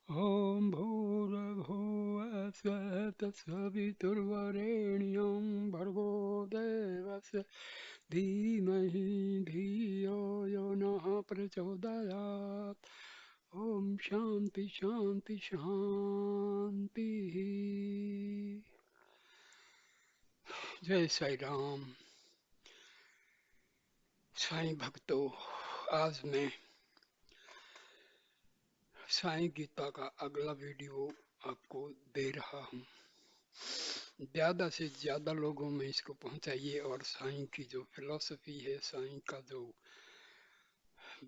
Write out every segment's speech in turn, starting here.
Om Bhurabhuva Svatasviturvarenyam Bhargo Devasya Dhimahi Dhiyo Yonah Prachodayat. Om Shanti Shanti Shanti. जय साई राम। साईं भक्तों, आज मैं साईं गीता का अगला वीडियो आपको दे रहा हूँ। ज्यादा से ज्यादा लोगों में इसको पहुंचाइए और साईं की जो फिलॉसफी है, साईं का जो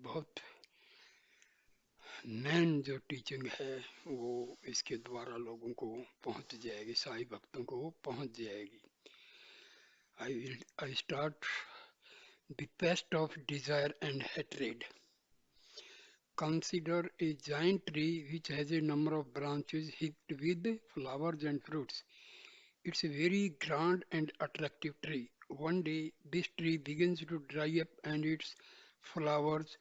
बहुत मेन जो टीचिंग है वो इसके द्वारा लोगों को पहुंच जाएगी, साईं भक्तों को पहुंच जाएगी। I start the pest of desire and hatred. Consider a giant tree which has a number of branches heaped with flowers and fruits. It's a very grand and attractive tree. One day, this tree begins to dry up and its flowers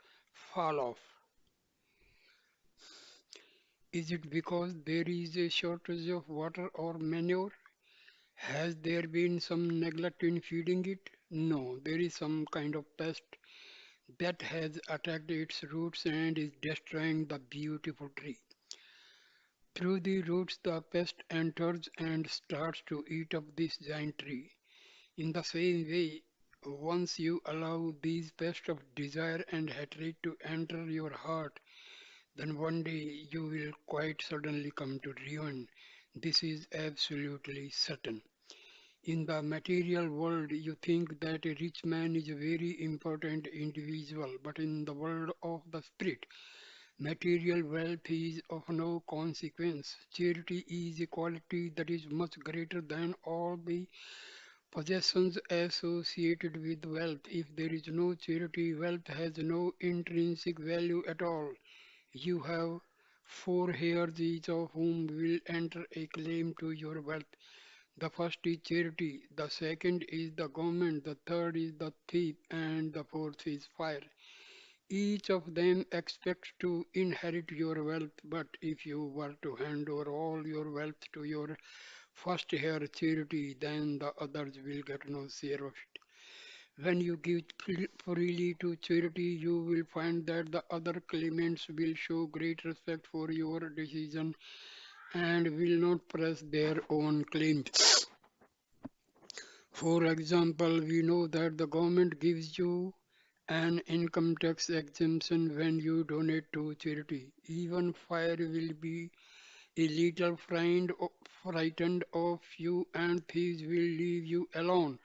fall off. Is it because there is a shortage of water or manure? Has there been some neglect in feeding it? No, there is some kind of pest that has attacked its roots and is destroying the beautiful tree. Through the roots, the pest enters and starts to eat up this giant tree. In the same way, once you allow these pests of desire and hatred to enter your heart, then one day you will quite suddenly come to ruin. This is absolutely certain. In the material world, you think that a rich man is a very important individual, but in the world of the spirit, material wealth is of no consequence. Charity is a quality that is much greater than all the possessions associated with wealth. If there is no charity, wealth has no intrinsic value at all. You have four heirs, each of whom will enter a claim to your wealth. The first is charity, the second is the government, the third is the thief, and the fourth is fire. Each of them expects to inherit your wealth, but if you were to hand over all your wealth to your first heir charity, then the others will get no share of it. When you give freely to charity, you will find that the other claimants will show great respect for your decision and will not press their own claims. For example, we know that the government gives you an income tax exemption when you donate to charity. Even fire will be a little frightened of you and thieves will leave you alone.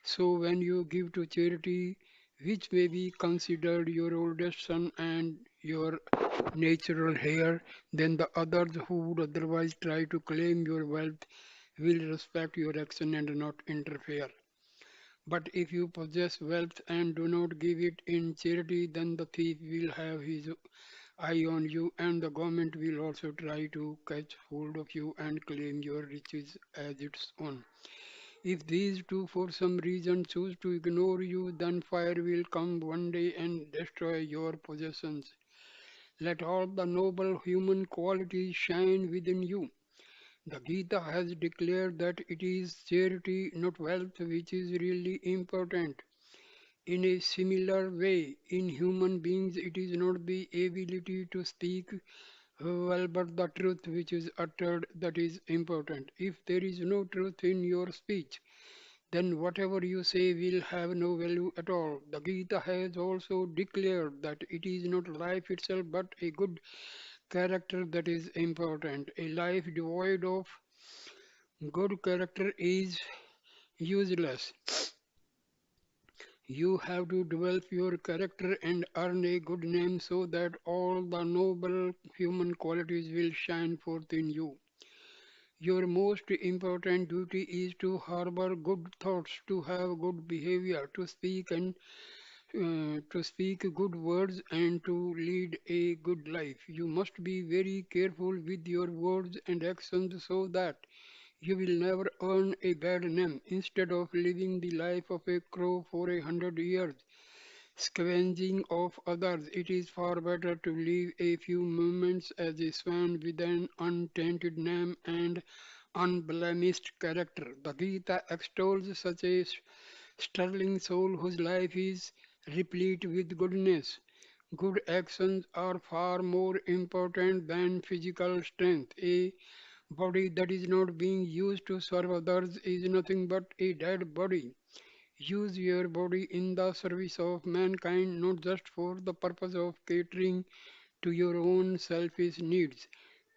So when you give to charity, which may be considered your oldest son and your natural heir, then the others who would otherwise try to claim your wealth will respect your action and not interfere. But if you possess wealth and do not give it in charity, then the thief will have his eye on you, and the government will also try to catch hold of you and claim your riches as its own. If these two for some reason choose to ignore you, then fire will come one day and destroy your possessions. Let all the noble human qualities shine within you. The Gita has declared that it is charity, not wealth, which is really important. In a similar way, in human beings, it is not the ability to speak well, but the truth which is uttered that is important. If there is no truth in your speech, then whatever you say will have no value at all. The Gita has also declared that it is not life itself but a good character that is important. A life devoid of good character is useless. You have to develop your character and earn a good name so that all the noble human qualities will shine forth in you. Your most important duty is to harbor good thoughts, to have good behavior, to speak good words and to lead a good life. You must be very careful with your words and actions so that you will never earn a bad name. Instead of living the life of a crow for 100 years, scavenging of others. It is far better to live a few moments as a swan with an untainted name and unblemished character. The Gita extols such a sterling soul whose life is replete with goodness. Good actions are far more important than physical strength. A body that is not being used to serve others is nothing but a dead body. Use your body in the service of mankind, not just for the purpose of catering to your own selfish needs.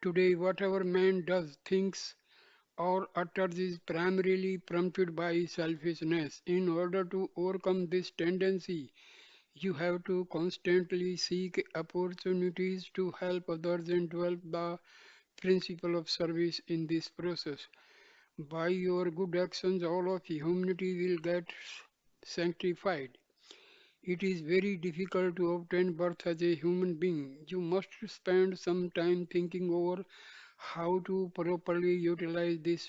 Today, whatever man does, thinks, or utters is primarily prompted by selfishness. In order to overcome this tendency, you have to constantly seek opportunities to help others and develop the principle of service in this process. By your good actions, all of humanity will get sanctified. It is very difficult to obtain birth as a human being. You must spend some time thinking over how to properly utilize this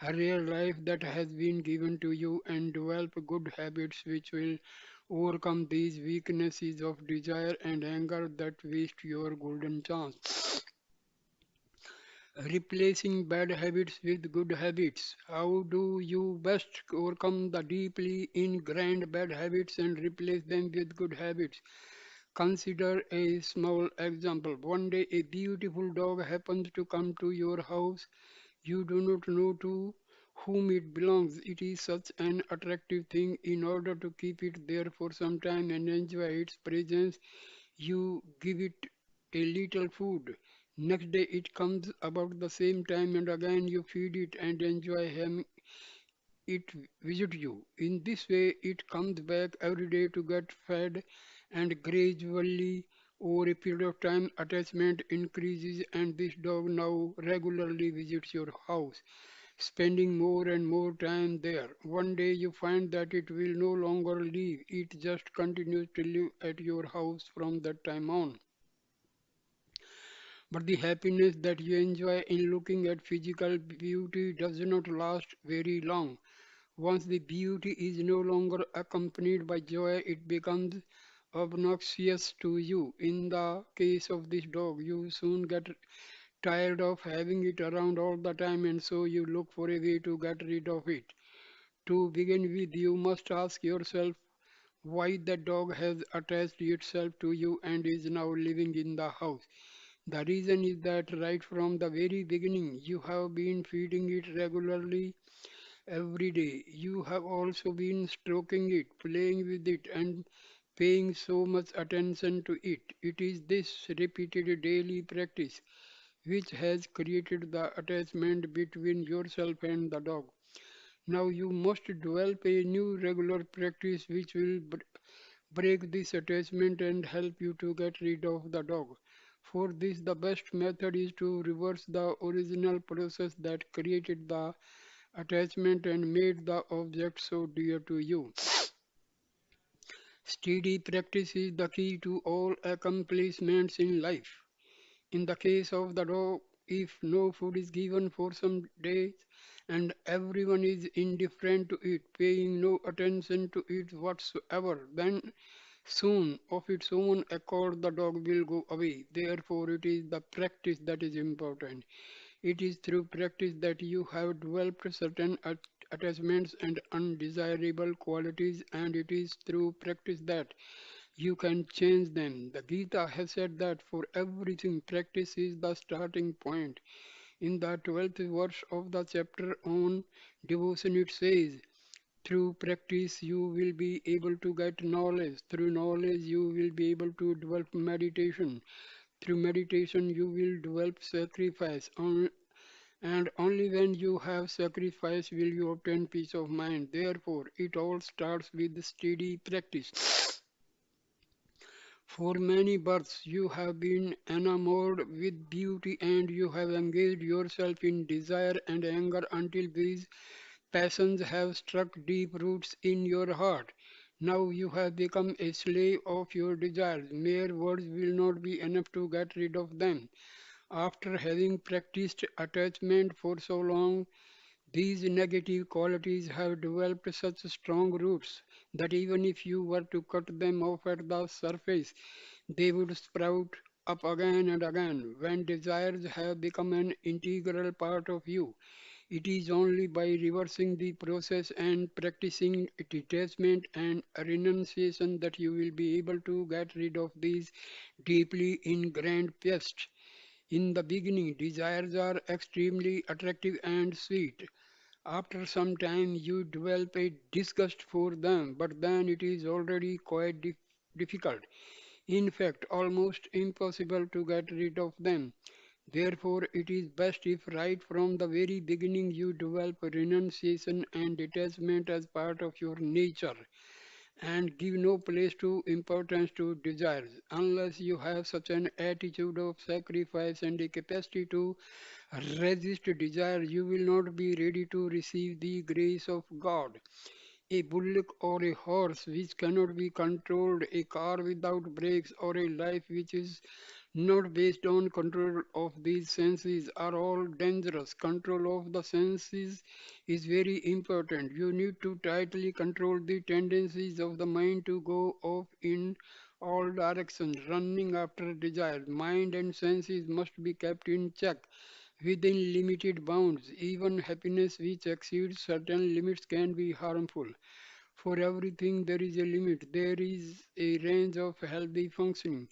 rare life that has been given to you and develop good habits which will overcome these weaknesses of desire and anger that waste your golden chance. Replacing bad habits with good habits. How do you best overcome the deeply ingrained bad habits and replace them with good habits? Consider a small example. One day, a beautiful dog happens to come to your house. You do not know to whom it belongs. It is such an attractive thing. In order to keep it there for some time and enjoy its presence, you give it a little food. Next day it comes about the same time and again you feed it and enjoy having it visit you. In this way it comes back every day to get fed and gradually over a period of time attachment increases and this dog now regularly visits your house, spending more and more time there. One day you find that it will no longer leave, it just continues to live at your house from that time on. But the happiness that you enjoy in looking at physical beauty does not last very long. Once the beauty is no longer accompanied by joy, it becomes obnoxious to you. In the case of this dog, you soon get tired of having it around all the time and so you look for a way to get rid of it. To begin with, you must ask yourself why the dog has attached itself to you and is now living in the house. The reason is that right from the very beginning, you have been feeding it regularly every day. You have also been stroking it, playing with it, and paying so much attention to it. It is this repeated daily practice which has created the attachment between yourself and the dog. Now you must develop a new regular practice which will break this attachment and help you to get rid of the dog. For this, the best method is to reverse the original process that created the attachment and made the object so dear to you. Steady practice is the key to all accomplishments in life. In the case of the dog, if no food is given for some days and everyone is indifferent to it, paying no attention to it whatsoever, then soon of its own accord the dog will go away. Therefore, it is the practice that is important. It is through practice that you have developed certain attachments and undesirable qualities, and it is through practice that you can change them. The Gita has said that for everything, practice is the starting point. In the 12th verse of the chapter on devotion, it says, through practice, you will be able to get knowledge. Through knowledge, you will be able to develop meditation. Through meditation, you will develop sacrifice. And only when you have sacrifice will you obtain peace of mind. Therefore, it all starts with steady practice. For many births, you have been enamored with beauty and you have engaged yourself in desire and anger until these passions have struck deep roots in your heart. Now you have become a slave of your desires. Mere words will not be enough to get rid of them. After having practiced attachment for so long, These negative qualities have developed such strong roots that even if you were to cut them off at the surface, they would sprout up again and again. When desires have become an integral part of you, it is only by reversing the process and practicing detachment and renunciation that you will be able to get rid of these deeply ingrained pests. In the beginning, desires are extremely attractive and sweet. After some time, you develop a disgust for them, but then it is already quite difficult. In fact, almost impossible to get rid of them. Therefore, it is best if right from the very beginning you develop renunciation and detachment as part of your nature and give no place to importance to desires. Unless you have such an attitude of sacrifice and a capacity to resist desire, you will not be ready to receive the grace of God. A bullock or a horse which cannot be controlled, a car without brakes, or a life which is not based on control of these senses are all dangerous. Control of the senses is very important. You need to tightly control the tendencies of the mind to go off in all directions, running after desire. Mind and senses must be kept in check within limited bounds. Even happiness which exceeds certain limits can be harmful. For everything there is a limit. There is a range of healthy functioning.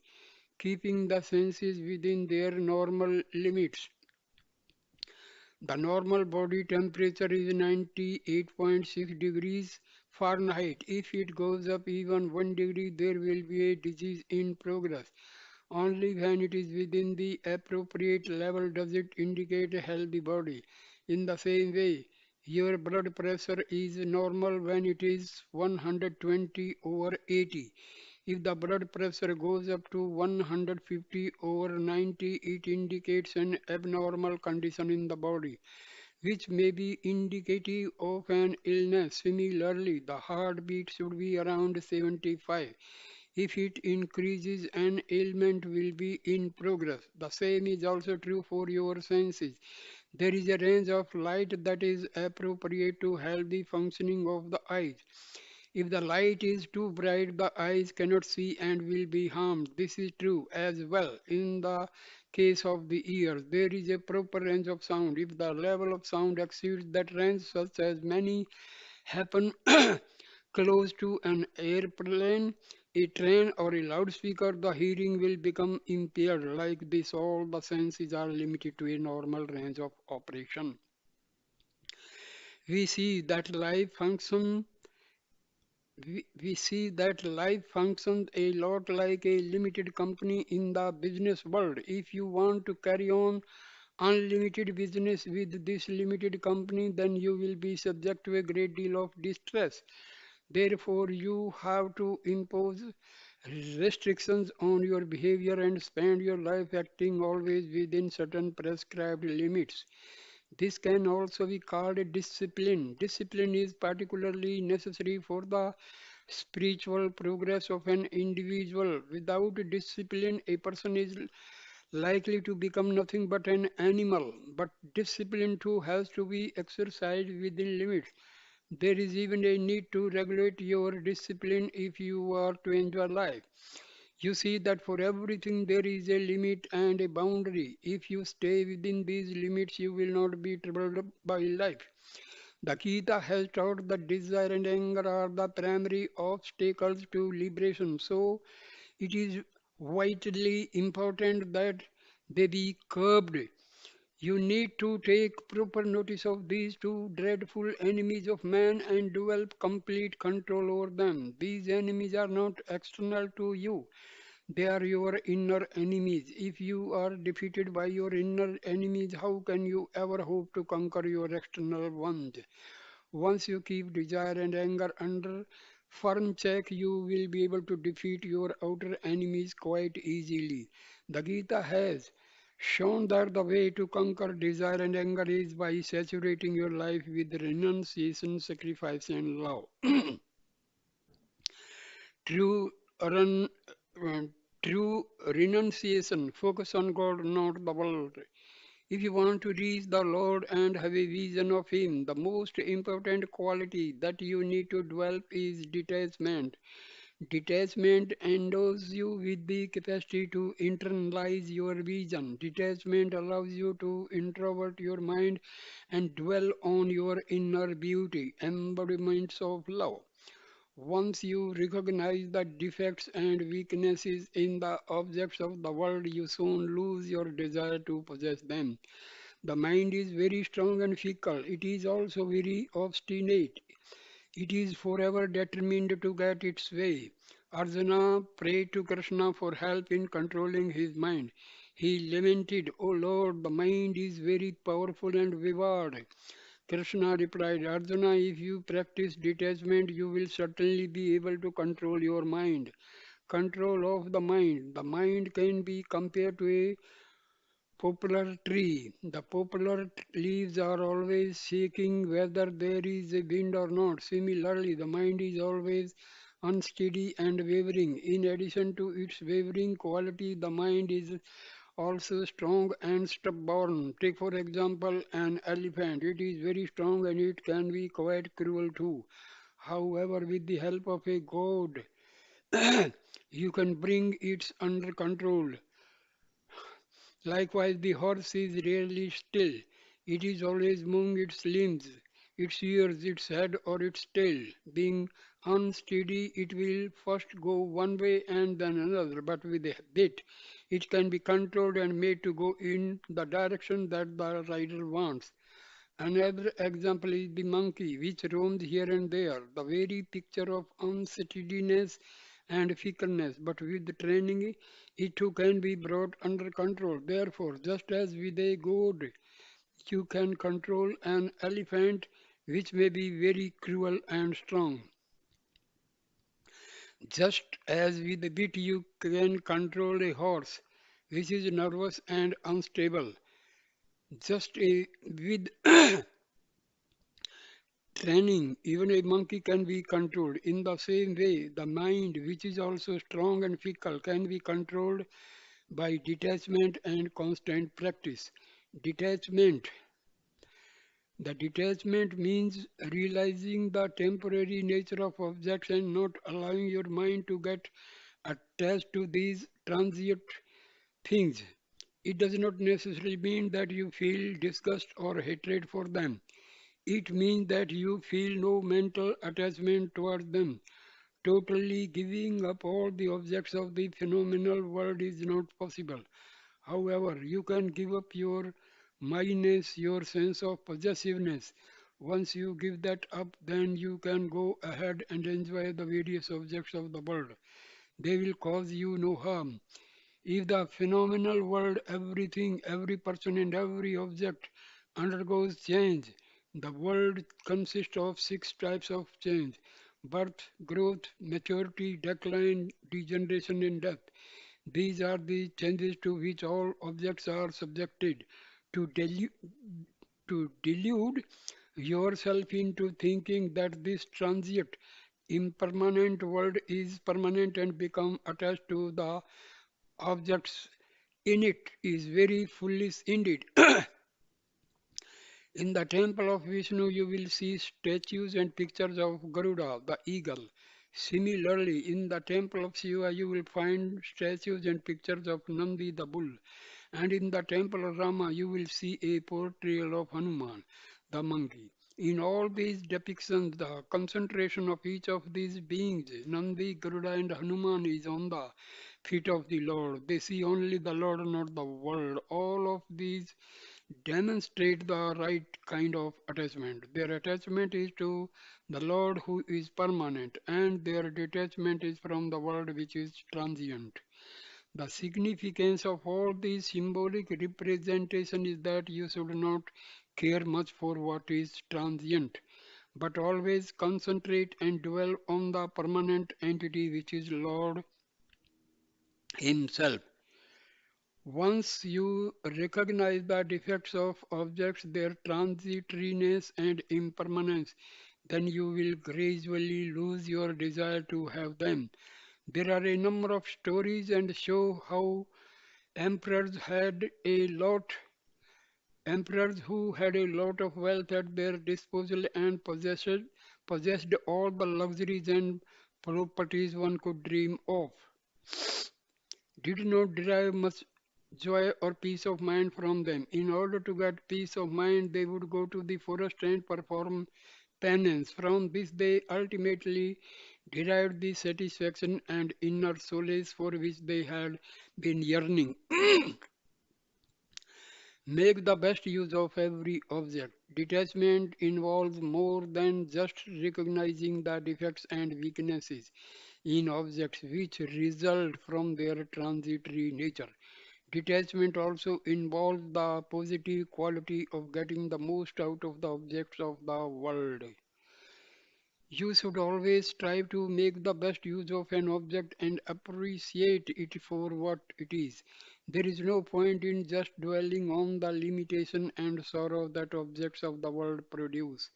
Keeping the senses within their normal limits. The normal body temperature is 98.6 degrees Fahrenheit. If it goes up even 1 degree, there will be a disease in progress. Only when it is within the appropriate level does it indicate a healthy body. In the same way, your blood pressure is normal when it is 120 over 80. If the blood pressure goes up to 150 over 90, it indicates an abnormal condition in the body, which may be indicative of an illness. Similarly, the heartbeat should be around 75. If it increases, an ailment will be in progress. The same is also true for your senses. There is a range of light that is appropriate to healthy functioning of the eyes. If the light is too bright, the eyes cannot see and will be harmed. This is true as well in the case of the ears. There is a proper range of sound. If the level of sound exceeds that range, such as many happen close to an airplane, a train, or a loudspeaker, the hearing will become impaired. Like this, all the senses are limited to a normal range of operation. We see that life function we see that life functions a lot like a limited company in the business world. If you want to carry on unlimited business with this limited company, then you will be subject to a great deal of distress. Therefore, you have to impose restrictions on your behavior and spend your life acting always within certain prescribed limits. This can also be called a discipline. Discipline is particularly necessary for the spiritual progress of an individual. Without discipline, a person is likely to become nothing but an animal. But discipline too has to be exercised within limits. There is even a need to regulate your discipline if you are to enjoy life. You see that for everything there is a limit and a boundary. If you stay within these limits, you will not be troubled by life. The Gita has taught that desire and anger are the primary obstacles to liberation. So it is vitally important that they be curbed. You need to take proper notice of these two dreadful enemies of man and develop complete control over them. These enemies are not external to you. They are your inner enemies. If you are defeated by your inner enemies, how can you ever hope to conquer your external ones? Once you keep desire and anger under firm check, you will be able to defeat your outer enemies quite easily. The Gita has shown that the way to conquer desire and anger is by saturating your life with renunciation, sacrifice, and love. True, run, uh, true renunciation focus on God, not the world. If you want to reach the Lord and have a vision of Him, the most important quality that you need to develop is detachment. Detachment endows you with the capacity to internalize your vision. Detachment allows you to introvert your mind and dwell on your inner beauty, embodiments of love. Once you recognize the defects and weaknesses in the objects of the world, you soon lose your desire to possess them. The mind is very strong and fickle. It is also very obstinate. It is forever determined to get its way. Arjuna prayed to Krishna for help in controlling his mind. He lamented, O Lord, the mind is very powerful and vivid. Krishna replied, Arjuna, if you practice detachment, you will certainly be able to control your mind. Control of the mind. The mind can be compared to a poplar tree. The poplar leaves are always shaking whether there is a wind or not. Similarly, the mind is always unsteady and wavering. In addition to its wavering quality, the mind is also strong and stubborn. Take for example an elephant. It is very strong and it can be quite cruel too. However, with the help of a god, you can bring it under control. Likewise, the horse is rarely still. It is always moving its limbs, its ears, its head, or its tail. Being unsteady, it will first go one way and then another, but with a bit, it can be controlled and made to go in the direction that the rider wants. Another example is the monkey, which roams here and there, the very picture of unsteadiness and fickleness. But with training, it too can be brought under control. Therefore, just as with a goad, you can control an elephant, which may be very cruel and strong. Just as with a bit, you can control a horse, which is nervous and unstable. With training, even a monkey can be controlled. In the same way, the mind, which is also strong and fickle, can be controlled by detachment and constant practice. Detachment. The detachment means realizing the temporary nature of objects and not allowing your mind to get attached to these transient things. It does not necessarily mean that you feel disgust or hatred for them. It means that you feel no mental attachment towards them. Totally giving up all the objects of the phenomenal world is not possible. However, you can give up your mindness, your sense of possessiveness. Once you give that up, then you can go ahead and enjoy the various objects of the world. They will cause you no harm. If the phenomenal world, everything, every person, and every object undergoes change, the world consists of six types of change: birth, growth, maturity, decline, degeneration, and death. These are the changes to which all objects are subjected. To, delu- to delude yourself into thinking that this transient, impermanent world is permanent and become attached to the objects in it is very foolish indeed. In the temple of Vishnu, you will see statues and pictures of Garuda, the eagle. Similarly, in the temple of Shiva, you will find statues and pictures of Nandi, the bull. And in the temple of Rama, you will see a portrayal of Hanuman, the monkey. In all these depictions, the concentration of each of these beings, Nandi, Garuda, and Hanuman, is on the feet of the Lord. They see only the Lord, not the world. All of these demonstrate the right kind of attachment. Their attachment is to the Lord who is permanent, and their detachment is from the world which is transient. The significance of all these symbolic representation is that you should not care much for what is transient, but always concentrate and dwell on the permanent entity which is Lord Himself. Once you recognize the defects of objects, their transitoriness and impermanence, then you will gradually lose your desire to have them. There are a number of stories and show how emperors had a lot Emperors who had a lot of wealth at their disposal and possessed all the luxuries and properties one could dream of did not derive much joy or peace of mind from them. In order to get peace of mind, they would go to the forest and perform penance. From this, they ultimately derived the satisfaction and inner solace for which they had been yearning. Make the best use of every object. Detachment involves more than just recognizing the defects and weaknesses in objects which result from their transitory nature. Detachment also involves the positive quality of getting the most out of the objects of the world. You should always strive to make the best use of an object and appreciate it for what it is. There is no point in just dwelling on the limitation and sorrow that objects of the world produce.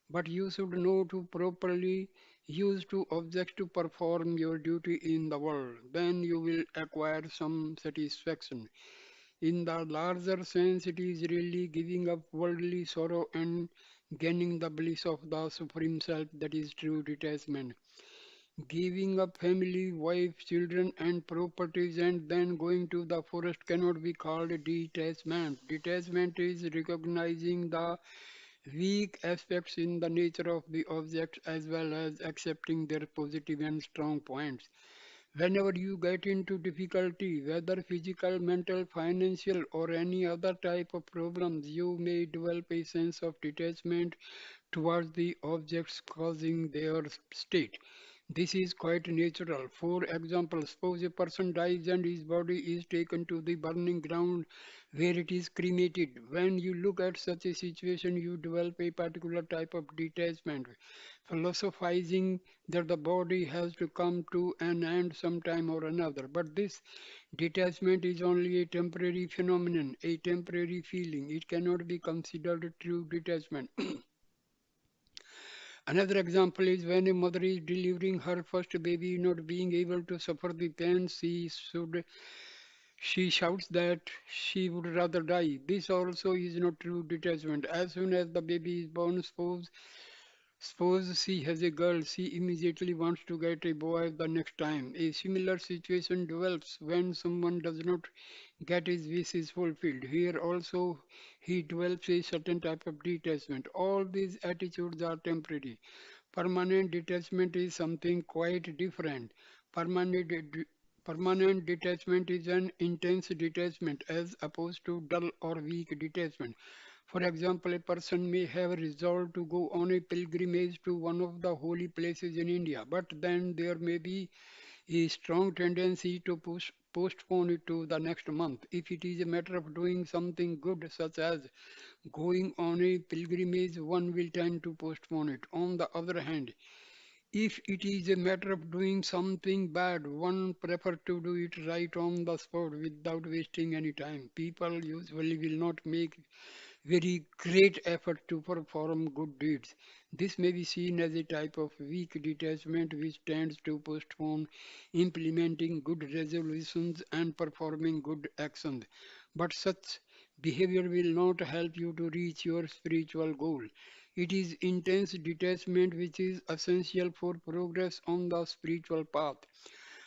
But you should know to properly use two objects to perform your duty in the world. Then you will acquire some satisfaction. In the larger sense, it is really giving up worldly sorrow and gaining the bliss of the Supreme Self that is true detachment. Giving up family, wife, children, and properties and then going to the forest cannot be called detachment. Detachment is recognizing the weak aspects in the nature of the objects as well as accepting their positive and strong points. Whenever you get into difficulty, whether physical, mental, financial, or any other type of problems, you may develop a sense of detachment towards the objects causing their state. This is quite natural. For example, suppose a person dies and his body is taken to the burning ground where it is cremated. When you look at such a situation, you develop a particular type of detachment, philosophizing that the body has to come to an end sometime or another. But this detachment is only a temporary phenomenon, a temporary feeling. It cannot be considered true detachment. Another example is when a mother is delivering her first baby, not being able to suffer the pain she shouts that she would rather die. This also is not true detachment. As soon as the baby is born, suppose she has a girl, she immediately wants to get a boy the next time. A similar situation develops when someone does not get his wishes fulfilled. Here also he develops a certain type of detachment. All these attitudes are temporary. Permanent detachment is something quite different. Permanent, de- Permanent detachment is an intense detachment as opposed to dull or weak detachment. For example, a person may have resolved to go on a pilgrimage to one of the holy places in India, but then there may be a strong tendency to postpone it to the next month. If it is a matter of doing something good, such as going on a pilgrimage, one will tend to postpone it. On the other hand, if it is a matter of doing something bad, one prefers to do it right on the spot without wasting any time. People usually will not make very great effort to perform good deeds. This may be seen as a type of weak detachment which tends to postpone implementing good resolutions and performing good actions. But such behavior will not help you to reach your spiritual goal. It is intense detachment which is essential for progress on the spiritual path.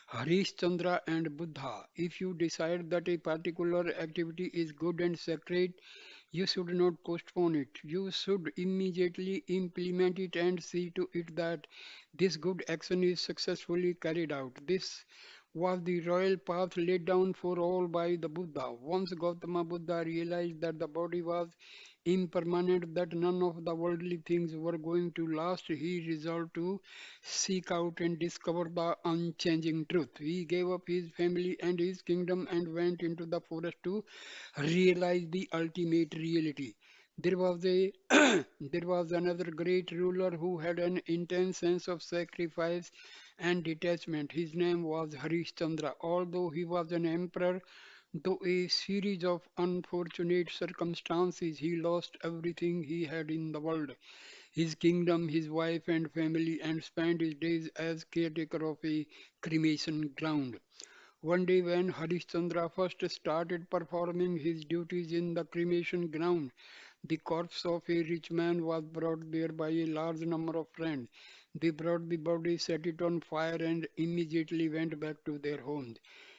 Harish Chandra and Buddha. If you decide that a particular activity is good and sacred, you should not postpone it. You should immediately implement it and see to it that this good action is successfully carried out. This was the royal path laid down for all by the Buddha. Once Gautama Buddha realized that the body was impermanent, that none of the worldly things were going to last, he resolved to seek out and discover the unchanging truth. He gave up his family and his kingdom and went into the forest to realize the ultimate reality. There was a there was another great ruler who had an intense sense of sacrifice and detachment. His name was Harish Chandra. Although he was an emperor, through a series of unfortunate circumstances, he lost everything he had in the world, his kingdom, his wife and family, and spent his days as caretaker of a cremation ground. One day, when Harishchandra first started performing his duties in the cremation ground, the corpse of a rich man was brought there by a large number of friends. They brought the body, set it on fire, and immediately went back to their homes.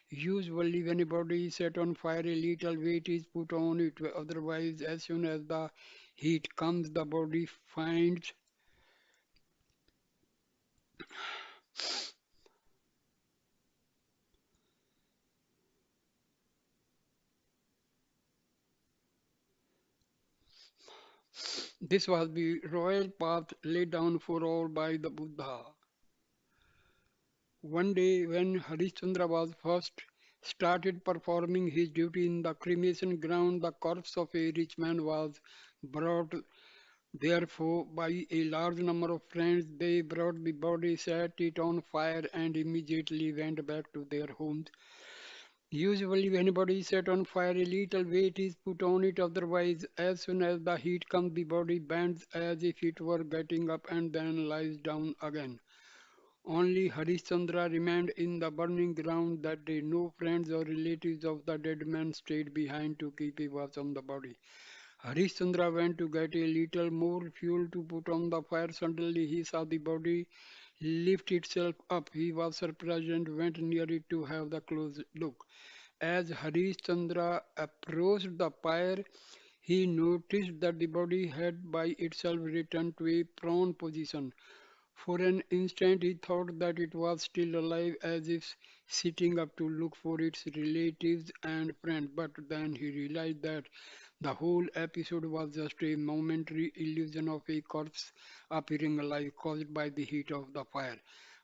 Usually, when a body is set on fire, a little weight is put on it. Otherwise, as soon as the heat comes, the body finds. This was the royal path laid down for all by the Buddha. One day, when Harishchandra was first started performing his duty in the cremation ground, the corpse of a rich man was brought. Therefore, by a large number of friends, they brought the body, set it on fire, and immediately went back to their homes. Usually, when a body is set on fire, a little weight is put on it. Otherwise, as soon as the heat comes, the body bends as if it were getting up and then lies down again. Only Harishchandra remained in the burning ground that day. No friends or relatives of the dead man stayed behind to keep a watch on the body. Harishchandra went to get a little more fuel to put on the fire. Suddenly he saw the body lift itself up. He was surprised and went near it to have the close look. As Harishchandra approached the pyre, he noticed that the body had by itself returned to a prone position. For an instant he thought that it was still alive, as if sitting up to look for its relatives and friends, but then he realized that the whole episode was just a momentary illusion of a corpse appearing alive caused by the heat of the fire.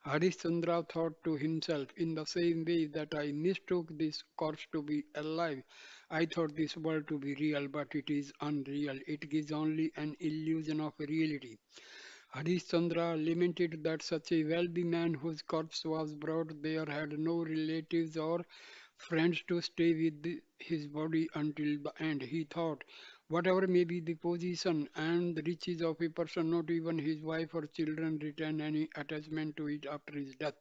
Harishchandra thought to himself, in the same way that I mistook this corpse to be alive, I thought this world to be real, but it is unreal. It is only an illusion of reality. Harishchandra lamented that such a wealthy man whose corpse was brought there had no relatives or friends to stay with his body until the end. He thought, whatever may be the position and the riches of a person, not even his wife or children retain any attachment to it after his death.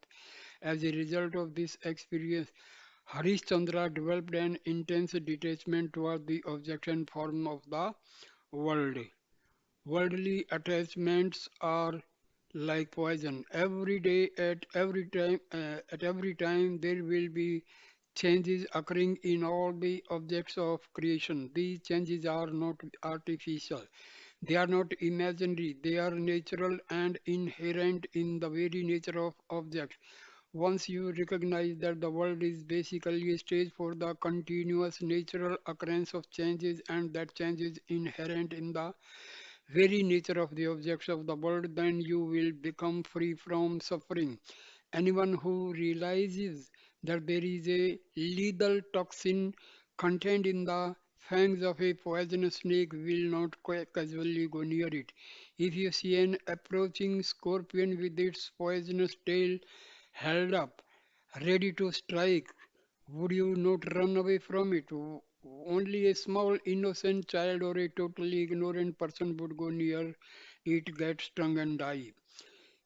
As a result of this experience, Harishchandra developed an intense detachment toward the object and form of the world. Worldly attachments are like poison. Every day, at every time, there will be changes occurring in all the objects of creation. These changes are not artificial. They are not imaginary. They are natural and inherent in the very nature of objects. Once you recognize that the world is basically a stage for the continuous natural occurrence of changes and that change is inherent in the very nature of the objects of the world, then you will become free from suffering. Anyone who realizes that there is a lethal toxin contained in the fangs of a poisonous snake will not casually go near it. If you see an approaching scorpion with its poisonous tail held up, ready to strike, would you not run away from it? Only a small innocent child or a totally ignorant person would go near it, get stung and die.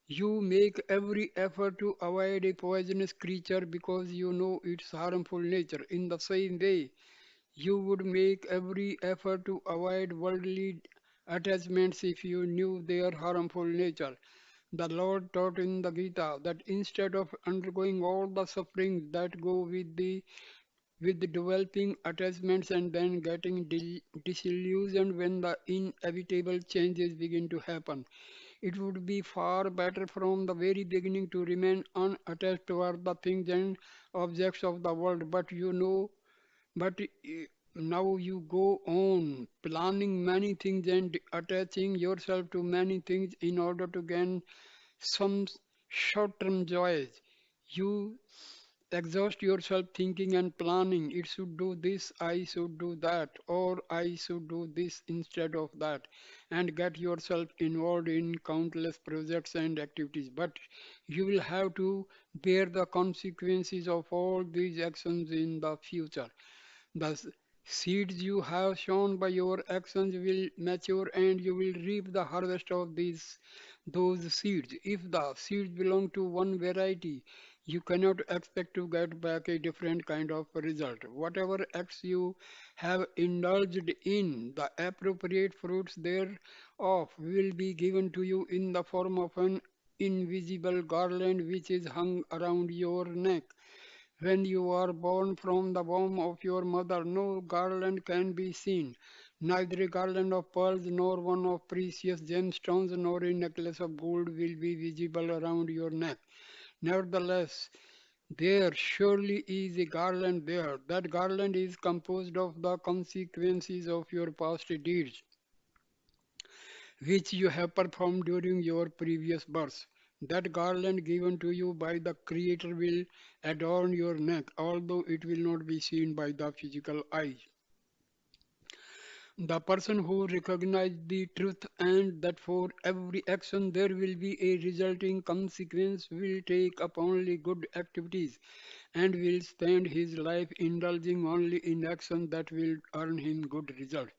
You make every effort to avoid a poisonous creature because you know its harmful nature. In the same way, you would make every effort to avoid worldly attachments if you knew their harmful nature. The Lord taught in the Gita that instead of undergoing all the sufferings that go with the developing attachments and then getting disillusioned when the inevitable changes begin to happen, it would be far better from the very beginning to remain unattached toward the things and objects of the world. But now you go on planning many things and attaching yourself to many things in order to gain some short-term joys. You exhaust yourself thinking and planning. It should do this, I should do that, or I should do this instead of that, and get yourself involved in countless projects and activities. But you will have to bear the consequences of all these actions in the future. The seeds you have sown by your actions will mature and you will reap the harvest of those seeds. If the seeds belong to one variety, You cannot expect to get back a different kind of result. Whatever acts you have indulged in, the appropriate fruits thereof will be given to you in the form of an invisible garland which is hung around your neck. When you are born from the womb of your mother, no garland can be seen, neither a garland of pearls, nor one of precious gemstones, nor a necklace of gold will be visible around your neck. Nevertheless, there surely is a garland there. That garland is composed of the consequences of your past deeds, which you have performed during your previous births. That garland given to you by the Creator will adorn your neck, although it will not be seen by the physical eye. The person who recognizes the truth and that for every action there will be a resulting consequence will take up only good activities and will spend his life indulging only in action that will earn him good results.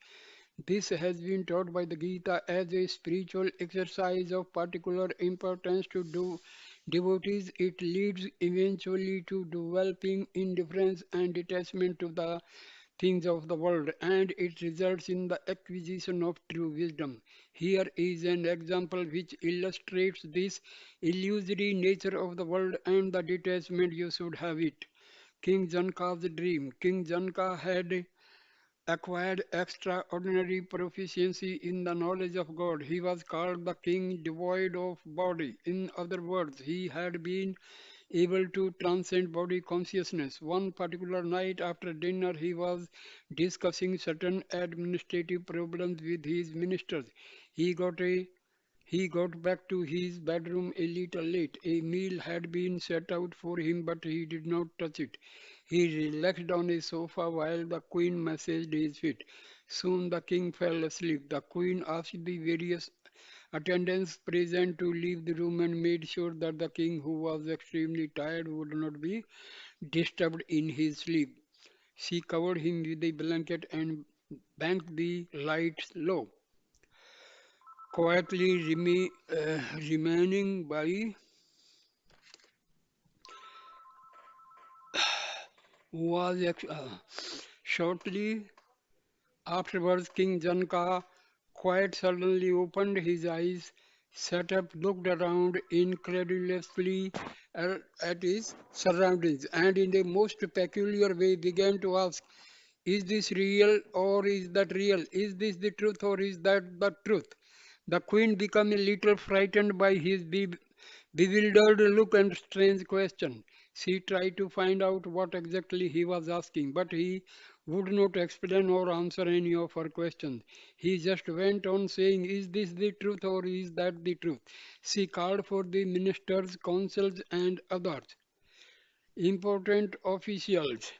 This has been taught by the Gita as a spiritual exercise of particular importance to devotees. It leads eventually to developing indifference and detachment to the things of the world, and it results in the acquisition of true wisdom. Here is an example which illustrates this illusory nature of the world and the detachment you should have it. King Janka's dream. King Janka had acquired extraordinary proficiency in the knowledge of God. He was called the king devoid of body. In other words, he had been able to transcend body consciousness. One particular night after dinner, he was discussing certain administrative problems with his ministers. He got a he got back to his bedroom a little late. A meal had been set out for him, but he did not touch it. He relaxed on a sofa while the queen massaged his feet. Soon the king fell asleep. The queen asked the various attendants present to leave the room and made sure that the king, who was extremely tired, would not be disturbed in his sleep. She covered him with a blanket and banked the lights low, quietly remaining by was shortly afterwards. King Janka quite suddenly opened his eyes, sat up, looked around incredulously at his surroundings, and in a most peculiar way began to ask, is this real or is that real? Is this the truth or is that the truth? The queen became a little frightened by his bewildered look and strange question. She tried to find out what exactly he was asking, but he would not explain or answer any of her questions. He just went on saying, is this the truth or is that the truth? She called for the ministers, consuls, and others, important officials.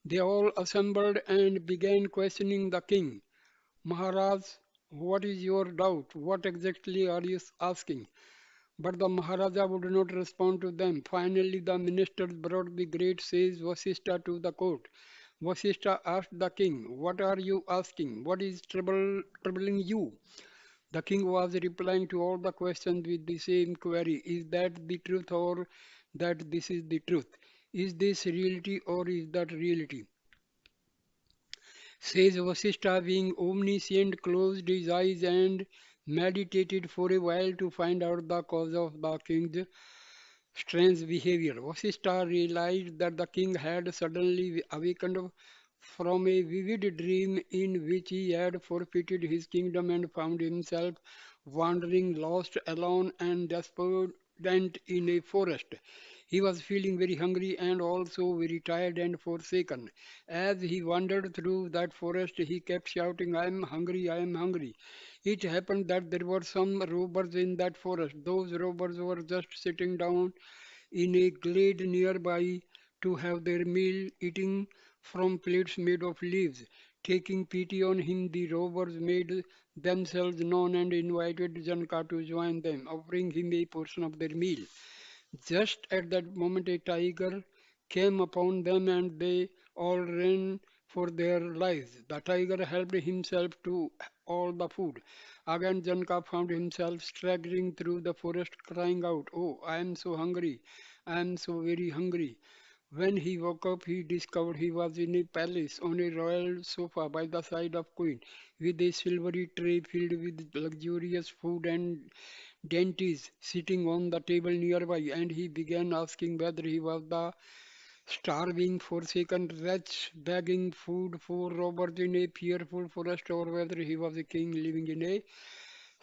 They all assembled and began questioning the king. Maharaj, what is your doubt? What exactly are you asking? But the Maharaja would not respond to them. Finally, the ministers brought the great sage Vasishtha to the court. Vasishtha asked the king, what are you asking? What is troubling you? The king was replying to all the questions with the same query. Is that the truth or that this is the truth? Is this reality or is that reality? Says Vasishtha, being omniscient, closed his eyes and meditated for a while to find out the cause of the king's strange behavior. Vasishtha realized that the king had suddenly awakened from a vivid dream in which he had forfeited his kingdom and found himself wandering lost, alone, and despondent in a forest. He was feeling very hungry and also very tired and forsaken. As he wandered through that forest, he kept shouting, I am hungry, I am hungry. It happened that there were some robbers in that forest. Those robbers were just sitting down in a glade nearby to have their meal, eating from plates made of leaves. Taking pity on him, the robbers made themselves known and invited Janka to join them, offering him a portion of their meal. Just at that moment, a tiger came upon them and they all ran for their lives. The tiger helped himself to all the food. Again, Janka found himself staggering through the forest, crying out, "Oh, I am so hungry! I am so very hungry!" When he woke up, he discovered he was in a palace on a royal sofa by the side of Queen, with a silvery tray filled with luxurious food and dainties sitting on the table nearby. And he began asking whether he was the starving, forsaken wretch begging food for robbers in a fearful forest, or whether he was a king living in a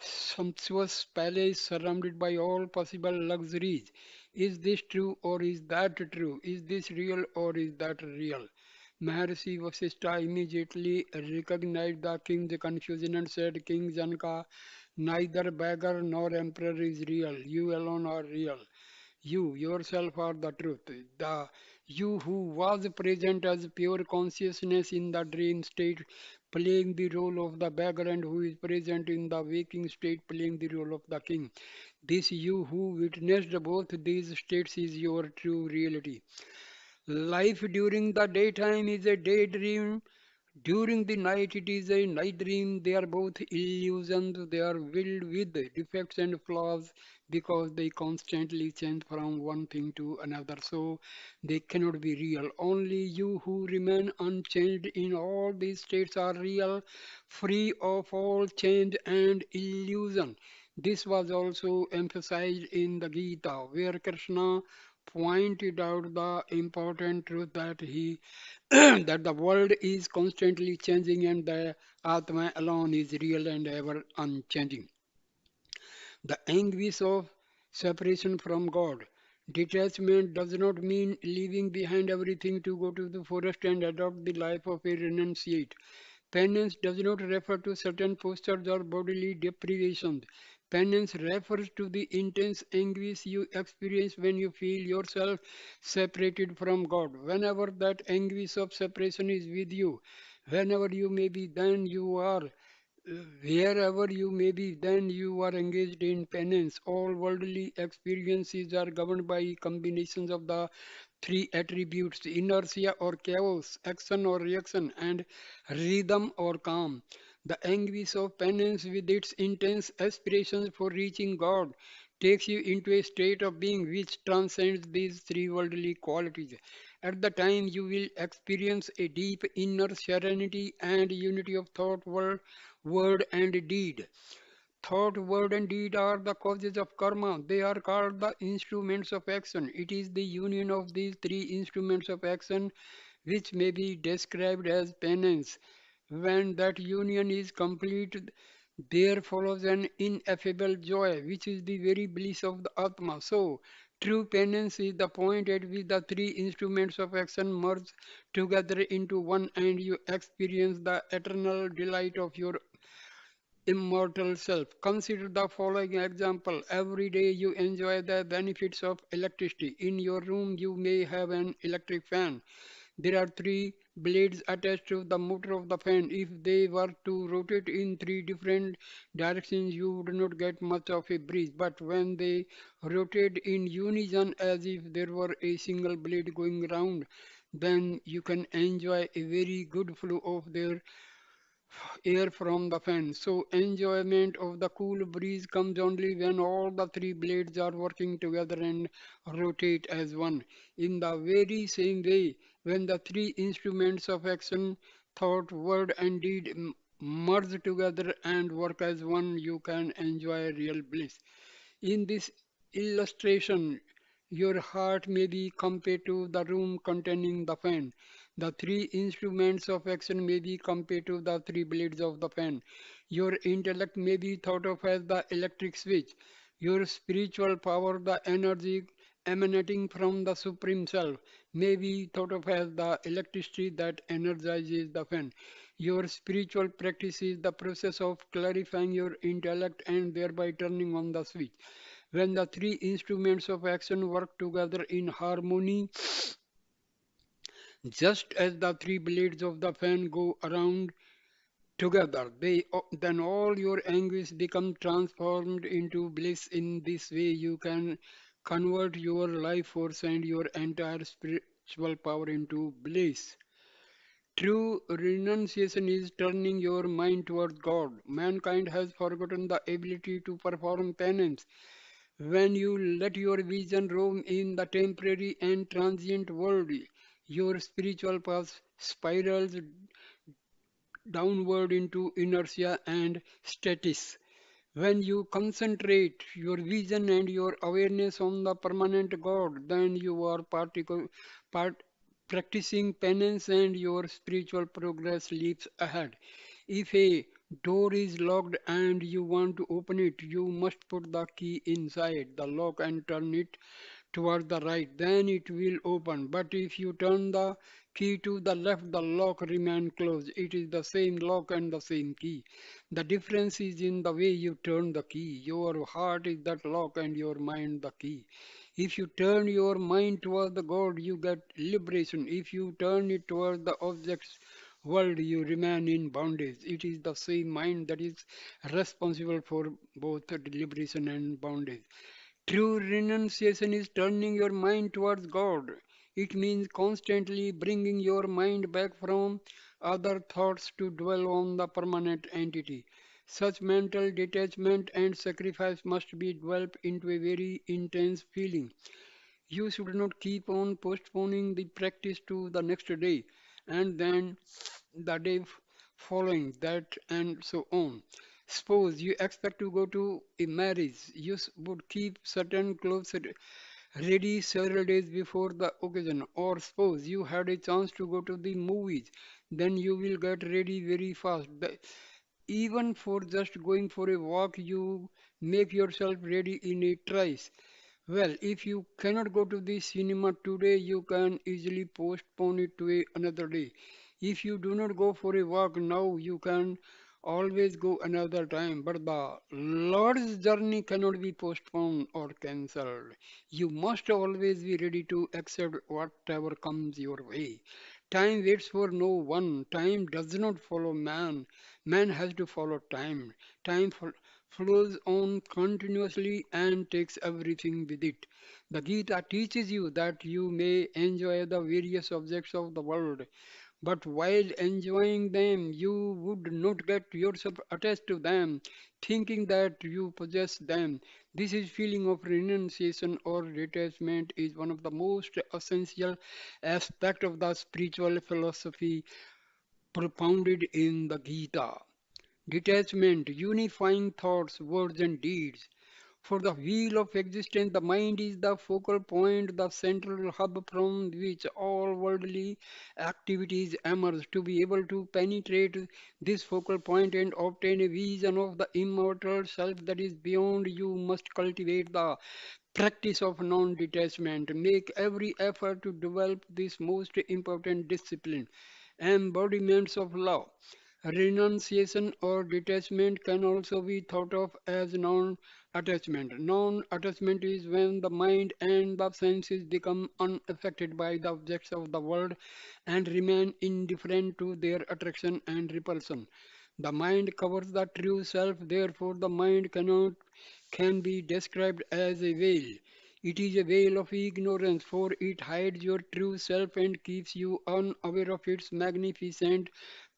sumptuous palace surrounded by all possible luxuries. Is this true or is that true? Is this real or is that real? Maharshi Vasishtha immediately recognized the king's confusion and said, King Janaka, neither beggar nor emperor is real. You alone are real. You yourself are the truth. The you who was present as pure consciousness in the dream state, playing the role of the beggar, and who is present in the waking state, playing the role of the king. This you who witnessed both these states is your true reality. Life during the daytime is a daydream. During the night, it is a night dream. They are both illusions. They are filled with defects and flaws because they constantly change from one thing to another. So they cannot be real. Only you who remain unchanged in all these states are real, free of all change and illusion. This was also emphasized in the Gita, where Krishna pointed out the important truth that he that the world is constantly changing and the Atma alone is real and ever unchanging. The anguish of separation from God. Detachment does not mean leaving behind everything to go to the forest and adopt the life of a renunciate. Penance does not refer to certain postures or bodily deprivations. Penance refers to the intense anguish you experience when you feel yourself separated from God. Whenever that anguish of separation is with you, whenever you may be, then you are. Wherever you may be, then you are engaged in penance. All worldly experiences are governed by combinations of the three attributes: inertia or chaos, action or reaction, and rhythm or calm. The anguish of penance, with its intense aspirations for reaching God, takes you into a state of being which transcends these three worldly qualities. At the time, you will experience a deep inner serenity and unity of thought, word and deed. Thought, word, and deed are the causes of karma. They are called the instruments of action. It is the union of these three instruments of action which may be described as penance. When that union is complete, there follows an ineffable joy, which is the very bliss of the Atma. So, true penance is the point at which the three instruments of action merge together into one and you experience the eternal delight of your immortal self. Consider the following example. Every day you enjoy the benefits of electricity. In your room, you may have an electric fan. There are three blades attached to the motor of the fan. If they were to rotate in three different directions, you would not get much of a breeze. But when they rotate in unison as if there were a single blade going round, then you can enjoy a very good flow of their air from the fan. So enjoyment of the cool breeze comes only when all the three blades are working together and rotate as one. In the very same way, when the three instruments of action, thought, word and deed merge together and work as one, you can enjoy real bliss. In this illustration, your heart may be compared to the room containing the fan. The three instruments of action may be compared to the three blades of the fan. Your intellect may be thought of as the electric switch. Your spiritual power, the energy emanating from the Supreme Self, may be thought of as the electricity that energizes the fan. Your spiritual practice is the process of clarifying your intellect and thereby turning on the switch. When the three instruments of action work together in harmony, just as the three blades of the fan go around together, then all your anguish become transformed into bliss. In this way, you can convert your life force and your entire spiritual power into bliss. True renunciation is turning your mind towards God. Mankind has forgotten the ability to perform penance. When you let your vision roam in the temporary and transient world, your spiritual path spirals downward into inertia and stasis. When you concentrate your vision and your awareness on the permanent God, then you are part, practicing penance and your spiritual progress leaps ahead. If a door is locked and you want to open it, you must put the key inside the lock and turn it toward the right, then it will open. But if you turn the key to the left, the lock remains closed. It is the same lock and the same key. The difference is in the way you turn the key. Your heart is that lock and your mind the key. If you turn your mind toward the God, you get liberation. If you turn it toward the objects world, you remain in bondage. It is the same mind that is responsible for both liberation and bondage. True renunciation is turning your mind towards God. It means constantly bringing your mind back from other thoughts to dwell on the permanent entity. Such mental detachment and sacrifice must be developed into a very intense feeling. You should not keep on postponing the practice to the next day and then the day following that and so on. Suppose you expect to go to a marriage, you would keep certain clothes ready several days before the occasion. Or suppose you had a chance to go to the movies, then you will get ready very fast. Even for just going for a walk, you make yourself ready in a trice. Well, if you cannot go to the cinema today, you can easily postpone it to another day. If you do not go for a walk now, you can always go another time. But the Lord's journey cannot be postponed or cancelled. You must always be ready to accept whatever comes your way. Time waits for no one. Time does not follow man. Man has to follow time. Time flows on continuously and takes everything with it. The Gita teaches you that you may enjoy the various objects of the world, but while enjoying them, you would not get yourself attached to them, thinking that you possess them. This is feeling of renunciation or detachment is one of the most essential aspect of the spiritual philosophy propounded in the Gita. Detachment, unifying thoughts, words, and deeds. For the wheel of existence, the mind is the focal point, the central hub from which all worldly activities emerge. To be able to penetrate this focal point and obtain a vision of the immortal self that is beyond, you must cultivate the practice of non detachment. Make every effort to develop this most important discipline. Embodiments of love. Renunciation or detachment can also be thought of as non attachment. Non attachment is when the mind and the senses become unaffected by the objects of the world and remain indifferent to their attraction and repulsion. The mind covers the true self, therefore, the mind can be described as a veil. It is a veil of ignorance, for it hides your true self and keeps you unaware of its magnificent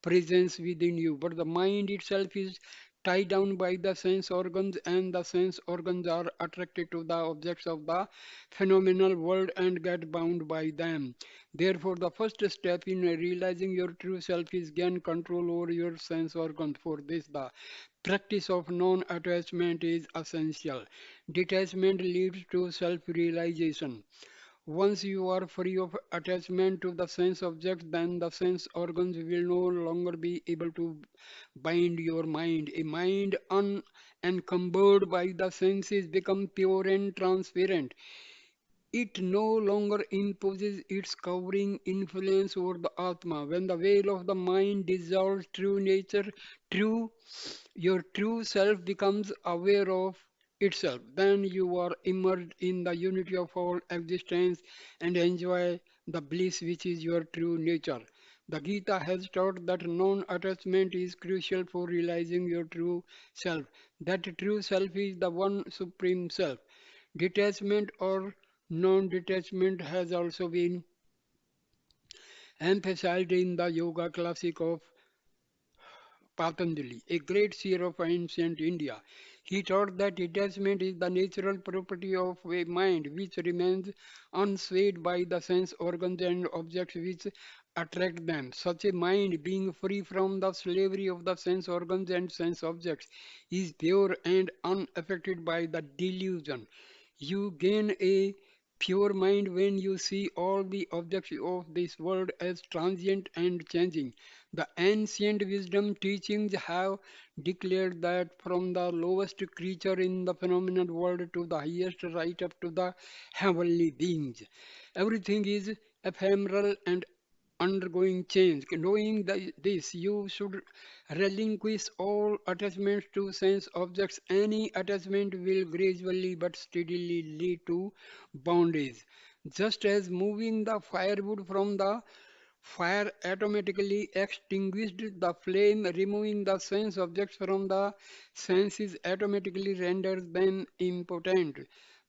presence within you. But the mind itself is tied down by the sense organs, and the sense organs are attracted to the objects of the phenomenal world and get bound by them. Therefore, the first step in realizing your true self is gain control over your sense organs. For this, the practice of non attachment is essential. Detachment leads to self realization. Once you are free of attachment to the sense object, then the sense organs will no longer be able to bind your mind. A mind unencumbered by the senses becomes pure and transparent. It no longer imposes its covering influence over the Atma. When the veil of the mind dissolves, true your true self becomes aware of itself. Then you are immersed in the unity of all existence and enjoy the bliss which is your true nature. The Gita has taught that non attachment is crucial for realizing your true self. That true self is the one supreme self. Detachment or non detachment has also been emphasized in the yoga classic of Patanjali, a great seer of ancient India. He taught that detachment is the natural property of a mind which remains unswayed by the sense organs and objects which attract them. Such a mind, being free from the slavery of the sense organs and sense objects, is pure and unaffected by the delusion. You gain a pure mind when you see all the objects of this world as transient and changing. The ancient wisdom teachings have declared that from the lowest creature in the phenomenal world to the highest, right up to the heavenly beings, everything is ephemeral and undergoing change. Knowing this, you should relinquish all attachments to sense objects. Any attachment will gradually but steadily lead to bondage. Just as moving the firewood from the fire automatically extinguished the flame, removing the sense objects from the senses automatically renders them impotent.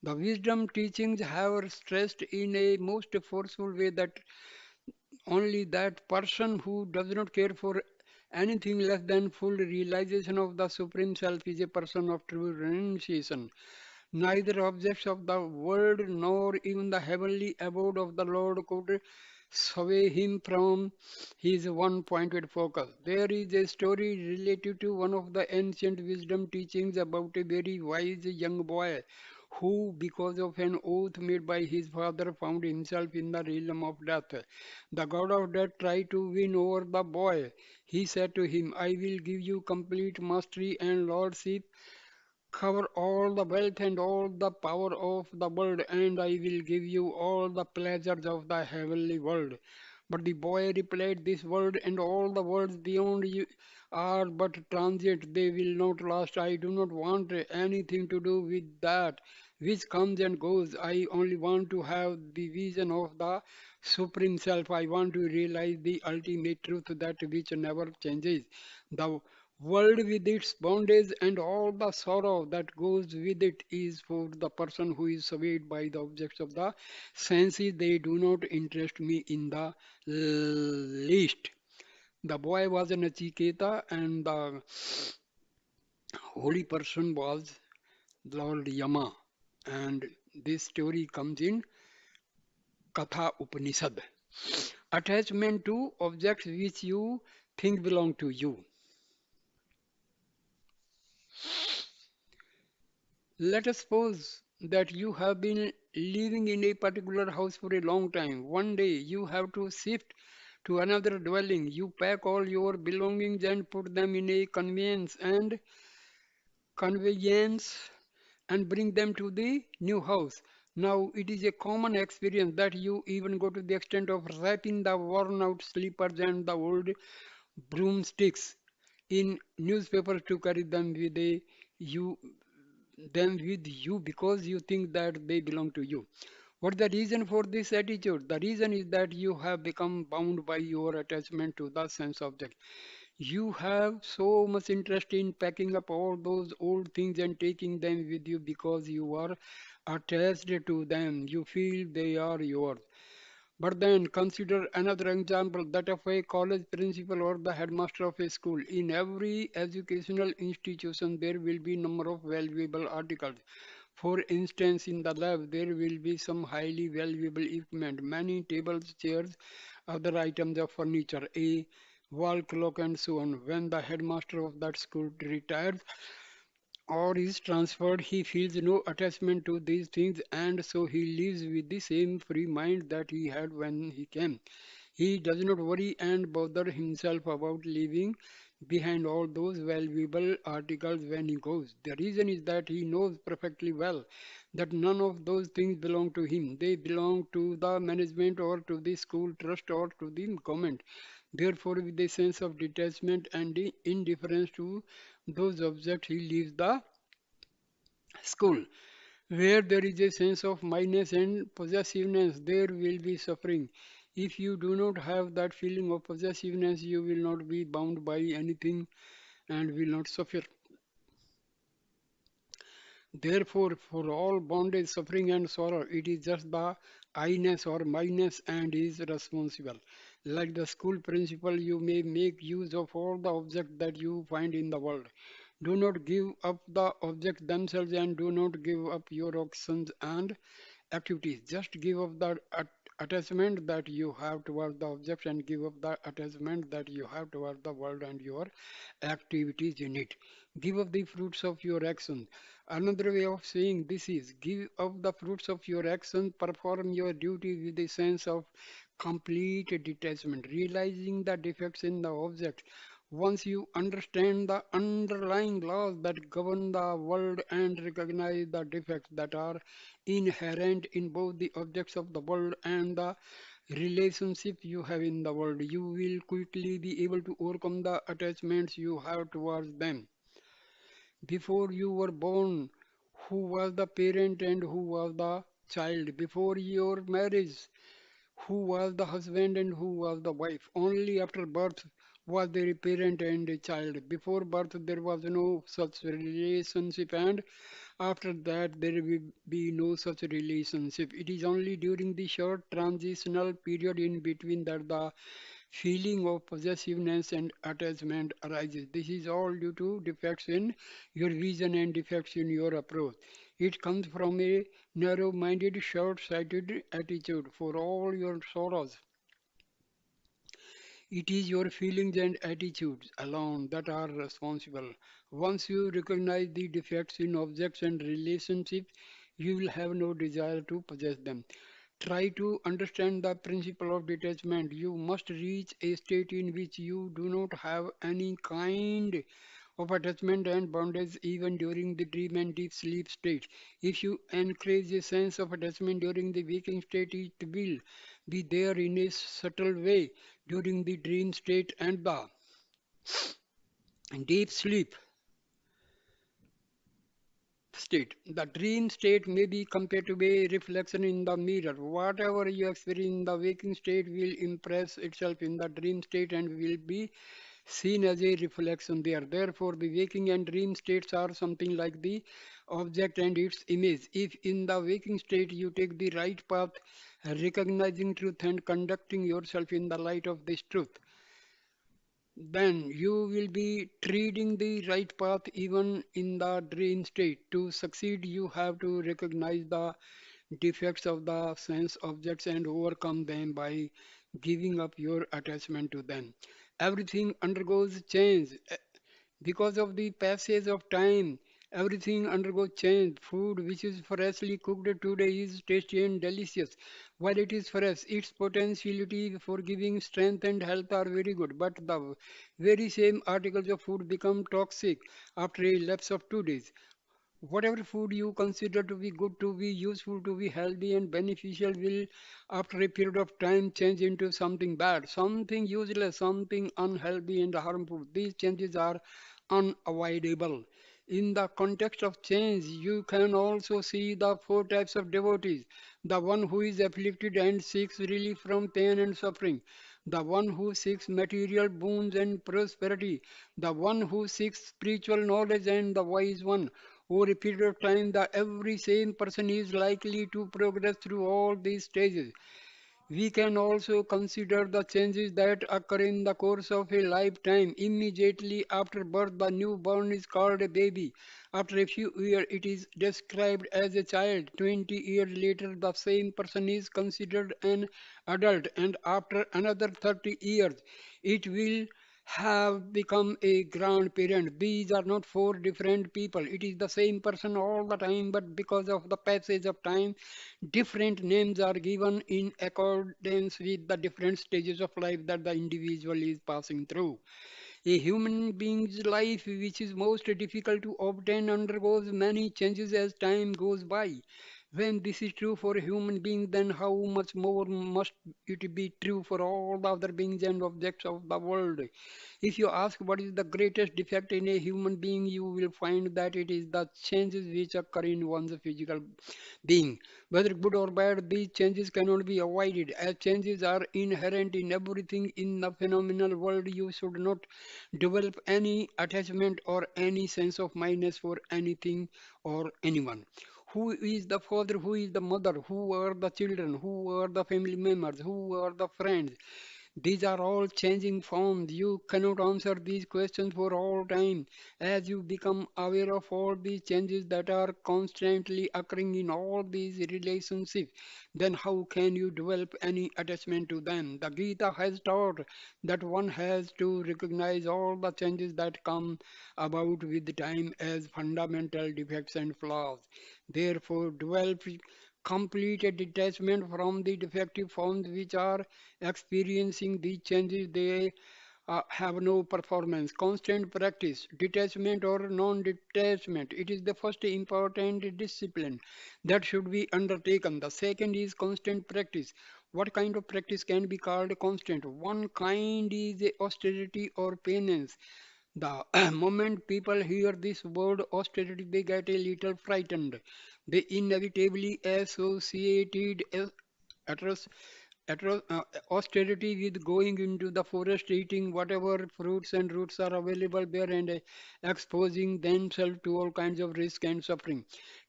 The wisdom teachings have stressed in a most forceful way that only that person who does not care for anything less than full realization of the Supreme Self is a person of true renunciation. Neither objects of the world nor even the heavenly abode of the Lord could sway him from his one pointed focus. There is a story related to one of the ancient wisdom teachings about a very wise young boy who, because of an oath made by his father, found himself in the realm of death. The god of death tried to win over the boy. He said to him, I will give you complete mastery and lordship, cover all the wealth and all the power of the world, and I will give you all the pleasures of the heavenly world. But the boy replied, this world and all the worlds beyond you are but transient, they will not last. I do not want anything to do with that which comes and goes. I only want to have the vision of the Supreme Self. I want to realize the ultimate truth, that which never changes. The world with its bondage and all the sorrow that goes with it is for the person who is swayed by the objects of the senses. They do not interest me in the least. The boy was a Nachiketa and the holy person was Lord Yama. And this story comes in Katha Upanishad. Attachment to objects which you think belong to you. Let us suppose that you have been living in a particular house for a long time. One day you have to shift to another dwelling. You pack all your belongings and put them in a conveyance and bring them to the new house. Now, it is a common experience that you even go to the extent of wrapping the worn out slippers and the old broomsticks in newspapers to carry you them with you because you think that they belong to you. What's the reason for this attitude? The reason is that you have become bound by your attachment to the sense object. You have so much interest in packing up all those old things and taking them with you because you are attached to them. You feel they are yours. But then consider another example, that of a college principal or the headmaster of a school. In every educational institution, there will be number of valuable articles. For instance, in the lab, there will be some highly valuable equipment, many tables, chairs, other items of furniture, a wall clock, and so on. When the headmaster of that school retires, or is transferred, he feels no attachment to these things, and so he lives with the same free mind that he had when he came. He does not worry and bother himself about leaving behind all those valuable articles when he goes. The reason is that he knows perfectly well that none of those things belong to him. They belong to the management or to the school trust or to the government. Therefore, with a sense of detachment and indifference to those objects, he leaves the school. Where there is a sense of minus and possessiveness, there will be suffering. If you do not have that feeling of possessiveness, you will not be bound by anything and will not suffer. Therefore, for all bondage, suffering, and sorrow, it is just the I-ness or minus and is responsible. Like the school principal, you may make use of all the objects that you find in the world. Do not give up the objects themselves and do not give up your actions and activities. Just give up the attachment that you have towards the objects and give up the attachment that you have towards the world and your activities in it. Give up the fruits of your actions. Another way of saying this is give up the fruits of your actions, perform your duty with a sense of complete detachment, realizing the defects in the object. Once you understand the underlying laws that govern the world and recognize the defects that are inherent in both the objects of the world and the relationship you have in the world, you will quickly be able to overcome the attachments you have towards them. Before you were born, who was the parent and who was the child? Before your marriage, who was the husband and who was the wife? Only after birth was there a parent and a child. Before birth, there was no such relationship, and after that, there will be no such relationship. It is only during the short transitional period in between that the feeling of possessiveness and attachment arises. This is all due to defects in your vision and defects in your approach. It comes from a narrow minded, short sighted attitude. For all your sorrows, it is your feelings and attitudes alone that are responsible. Once you recognize the defects in objects and relationships, you will have no desire to possess them. Try to understand the principle of detachment. You must reach a state in which you do not have any kind of attachment and bondage even during the dream and deep sleep state. If you encourage a sense of attachment during the waking state, it will be there in a subtle way during the dream state and the deep sleep state. The dream state may be compared to a reflection in the mirror. Whatever you experience in the waking state will impress itself in the dream state and will be seen as a reflection there. Therefore, the waking and dream states are something like the object and its image. If in the waking state you take the right path, recognizing truth and conducting yourself in the light of this truth, then you will be treading the right path even in the dream state. To succeed, you have to recognize the defects of the sense objects and overcome them by giving up your attachment to them. Everything undergoes change. Because of the passage of time, everything undergoes change. Food which is freshly cooked today is tasty and delicious. While it is fresh, its potentiality for giving strength and health are very good. But the very same articles of food become toxic after a lapse of 2 days. Whatever food you consider to be good, to be useful, to be healthy and beneficial will, after a period of time, change into something bad, something useless, something unhealthy and harmful. These changes are unavoidable. In the context of change, you can also see the four types of devotees: the one who is afflicted and seeks relief from pain and suffering, the one who seeks material boons and prosperity, the one who seeks spiritual knowledge, and the wise one. Over a period of time, the every sane person is likely to progress through all these stages. We can also consider the changes that occur in the course of a lifetime. Immediately after birth, the newborn is called a baby. After a few years, it is described as a child. 20 years later, the same person is considered an adult. And after another 30 years, it will have become a grandparent. These are not four different people. It is the same person all the time, but because of the passage of time, different names are given in accordance with the different stages of life that the individual is passing through. A human being's life, which is most difficult to obtain, undergoes many changes as time goes by. When this is true for a human being, then how much more must it be true for all the other beings and objects of the world? If you ask what is the greatest defect in a human being, you will find that it is the changes which occur in one's physical being. Whether good or bad, these changes cannot be avoided. As changes are inherent in everything in the phenomenal world, you should not develop any attachment or any sense of mindness for anything or anyone. Who is the father? Who is the mother? Who are the children? Who are the family members? Who are the friends? These are all changing forms. You cannot answer these questions for all time. As you become aware of all these changes that are constantly occurring in all these relationships, then how can you develop any attachment to them? The Gita has taught that one has to recognize all the changes that come about with time as fundamental defects and flaws. Therefore, develop complete detachment from the defective forms which are experiencing these changes. They have no performance. Constant practice, detachment or non-detachment. It is the first important discipline that should be undertaken. The second is constant practice. What kind of practice can be called constant? One kind is austerity or penance. The moment people hear this word austerity, they get a little frightened. They inevitably associated atros, austerity with going into the forest, eating whatever fruits and roots are available there, and exposing themselves to all kinds of risk and suffering.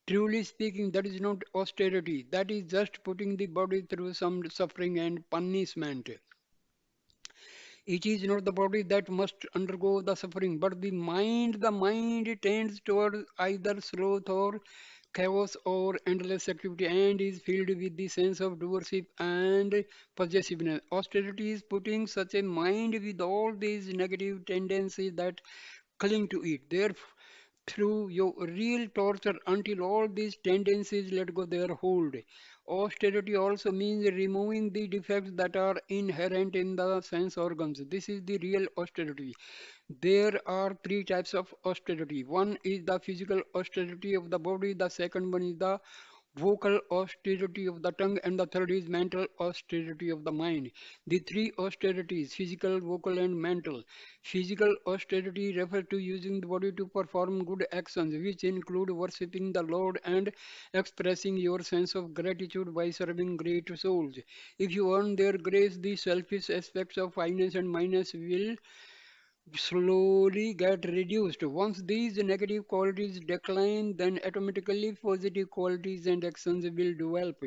Truly speaking, that is not austerity. That is just putting the body through some suffering and punishment. It is not the body that must undergo the suffering, but the mind. The mind tends toward either sloth or chaos or endless activity and is filled with the sense of doership and possessiveness. Austerity is putting such a mind with all these negative tendencies that cling to it. Therefore, through your real torture until all these tendencies let go their hold. Austerity also means removing the defects that are inherent in the sense organs. This is the real austerity. There are three types of austerity. One is the physical austerity of the body, the second one is the vocal austerity of the tongue, and the third is mental austerity of the mind. The three austerities, physical, vocal, and mental. Physical austerity refers to using the body to perform good actions, which include worshipping the Lord and expressing your sense of gratitude by serving great souls. If you earn their grace, the selfish aspects of finance and minus will slowly get reduced. Once these negative qualities decline, then automatically positive qualities and actions will develop.